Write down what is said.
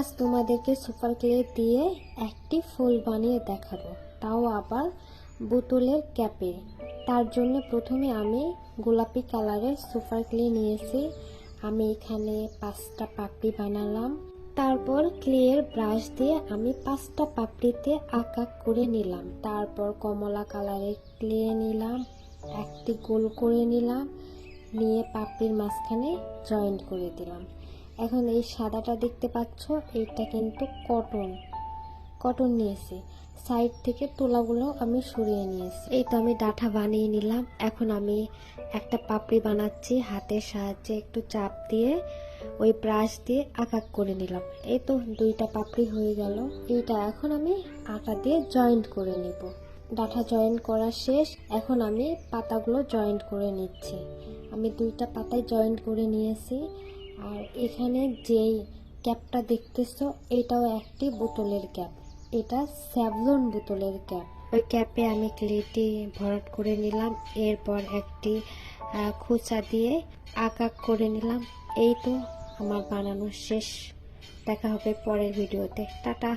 আজ তোমাদেরকে super clay দিয়ে একটি ফুল বানিয়ে দেখাবো, তাও আবার বোতলের ক্যাপে। তার জন্য প্রথমে আমি গোলাপি কালারের সুপার ক্লে নিয়েছি। আমি এখানে 5টা পাপড়ি বানালাম। তারপর ক্লের ব্রাশ দিয়ে আমি 5টা পাপড়িতে আঁকা করে নিলাম। তারপর কমলা কালারের ক্লে নিলাম, একটি গোল করে নিলাম, নিয়ে পাপড়ির মাঝখানে জয়েন্ট করে দিলাম। এখন এই সাদাটা দেখতে পাচ্ছ, এইটা কিন্তু কটন নিয়েছি। সাইড থেকে তোলাগুলো আমি সরিয়ে নিয়েছি। এই তো আমি ডাঁটা বানিয়ে নিলাম। এখন আমি একটা পাপড়ি বানাচ্ছি, হাতের সাহায্যে একটু চাপ দিয়ে ওই ব্রাশ দিয়ে আঁকা করে নিলাম। এই তো 2টা পাপড়ি হয়ে গেল। এইটা এখন আমি আটা দিয়ে জয়েন্ট করে নিব। ডাঁটা জয়েন্ট করা শেষ। এখন আমি পাতাগুলো জয়েন্ট করে নিচ্ছি। আমি 2টা পাতায় জয়েন্ট করে নিয়েছি। আর এখানে যেই ক্যাপটা দেখতেছো, এটাও একটি বোতলের ক্যাপ। এটা স্যাভলন বোতলের ক্যাপ। ওই ক্যাপে আমি ক্লেটি ভরাট করে নিলাম। এরপর একটি খোঁচা দিয়ে আঁকা করে নিলাম। এই তো আমার বানানো শেষ। দেখা হবে পরের ভিডিওতে। টাটা।